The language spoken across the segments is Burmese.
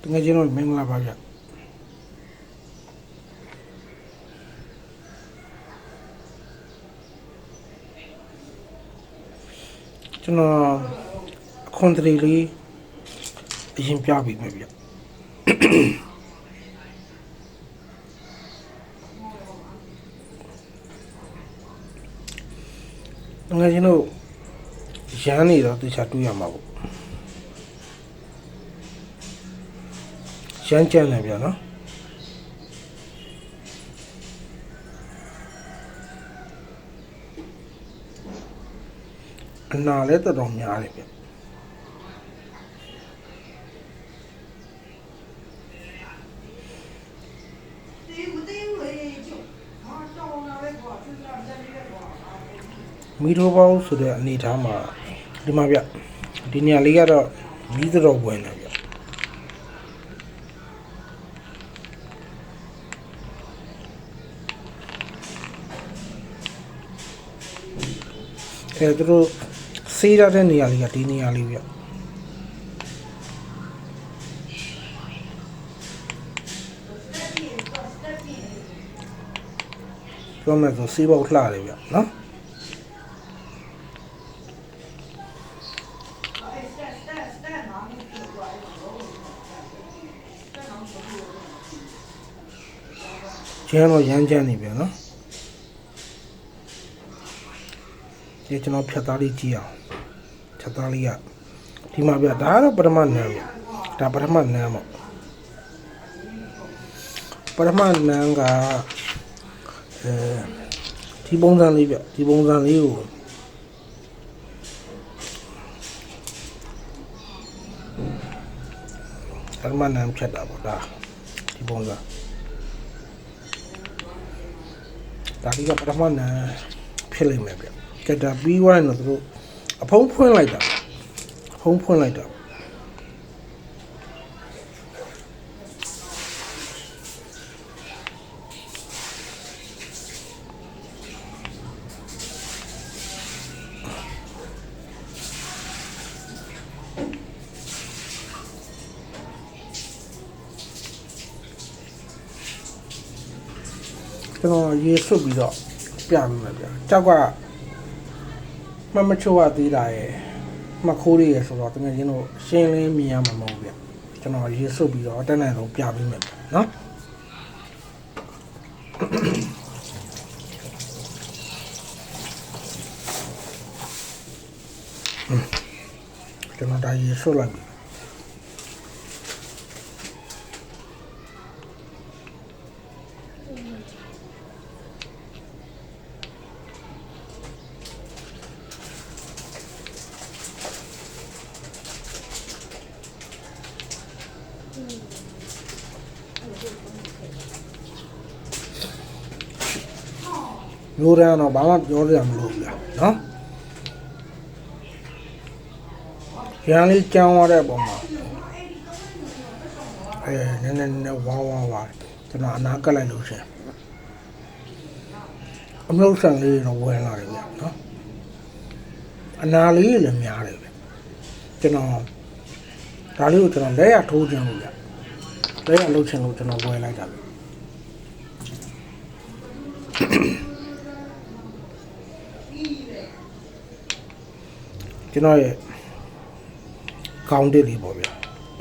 တကယ်ချင်းတော့မင်္ဂလာပါဗျကျွန်တော်အခွန်တရီလေးအရင်ပြပြီးမယ်ဗျငါကျွန်တော်ရမ်းနေတော့တခြားတွေ့ရမှာပေါ့ရမ်းကြမ်းတယ်ဗျနော်အနာလည်းတော်တော်များတယ်ဗျမီရိုပေါင်းဆိုတဲ့အနေထားမှာဒီမှာဗျဒီနေရာလေးကတော့မီးတော်ဝင်တယ်ဗျသူတို့စေးရတဲ့နေရာလေးကဒီနေရာလေးဗျပြောမယ်ဆိုစေးပေါက်လှတယ်ဗျနော်ကျန်းတော့ရမ်းကျန်းနေပြန်နော်ဒီကျွန်တော်ဖြတ်သားလေးကြည့်အောင်ဖြတ်သားလေးကဒီမှာဗျဒါကတော့ပထမနန်းဗျဒါပထမနန်းပေါ့ပထမနန်းကဒီပုံစံလေးဗျဒီပုံစံလေးကိုပထမနန်းဖြတ်တာပေါ့ဒါဒီပုံစံဒါဒီကပထမနန်းဖြစ်လိမ့်မယ်ဗျကဲဒါပြီးသွားရင်တော့သူတို့အဖုံးဖွင့်လိုက်တာဖုံးဖွင့်လိုက်တာကျွန်တော်ရေဆွတ်ပြီးတော့ပြပေးမယ်ဗျကြောက်ကမချိုးရသေးတာရယ်မခိုးရယ်ဆိုတော့တကယ်ချင်းတို့ရှင်းလင်းမြင်ရမှာမဟုတ်ဗျကျွန်တော်ရေဆွတ်ပြီးတော့အတက်နိုင်ဆုံးပြပေးမယ်နော်ကျွန်တော်ဒါရေဆွတ်လိုက်ပြီမျိုးရမ်းတော့ဘာမှပြောရမလို့ဗျာနော်ရမ်းလေးကြောင်းရတဲ့ပုံမှာနည်းနည်းဝါဝါကျွန်တော်အနာကပ်လိုက်လို့ရှင်အမြုပ်ဆန်လေးတော့ဝင်လာတယ်ဗျာနော်အနာလေးလည်းများတယ်ဗျကျွန်တော်ဒါလေးကိုကျွန်တော်လက်ရထိုးခြင်းလို့ဗျလက်ရလှုပ်ခြင်းလို့ကျွန်တော်ဝင်လိုက်တာဗျကျွန်တော်ရဲ့ကောင်းတစ်လေးပေါ့ဗျာ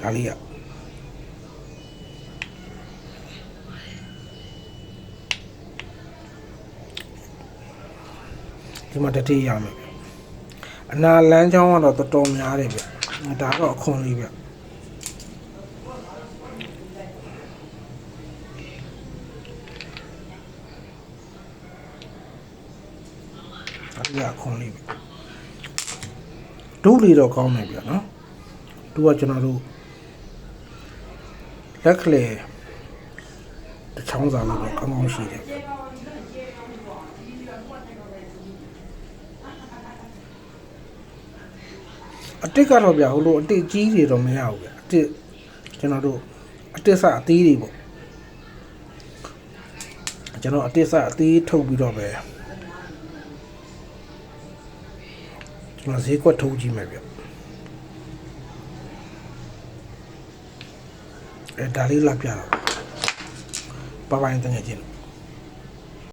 ဒါလေးကဒီမှာတတိယရမယ်ဗျအနာလမ်းချောင်းကတော့တော်တော်များတယ်ဗျဒါတော့အခွန်လေးဗျဒါလေးကအခွန်လေးဗျဒုလေးတော့ကောင်းတယ်ဗျနော်ဒုကကျွန်တော်တို့လက်ကလေးတချောင်းစာလို့ကောင်းကောင်းရှိတယ်ဗျအတစ်ကတော့ဗျဟိုလိုအတစ်ကြီးတွေတော့မရဘူးဗျအတစ်ကျွန်တော်တို့အတစ်စအသေးတွေပေါ့ကျွန်တော်အတစ်စအသေးထုတ်ပြီးတော့ပဲကျွန်တော်ဈေးကွက်ထုတ်ကြည့်မယ်ဗျ ဒါလေးလာပြတော့ဘာပိုင်းတငယ်ချင်း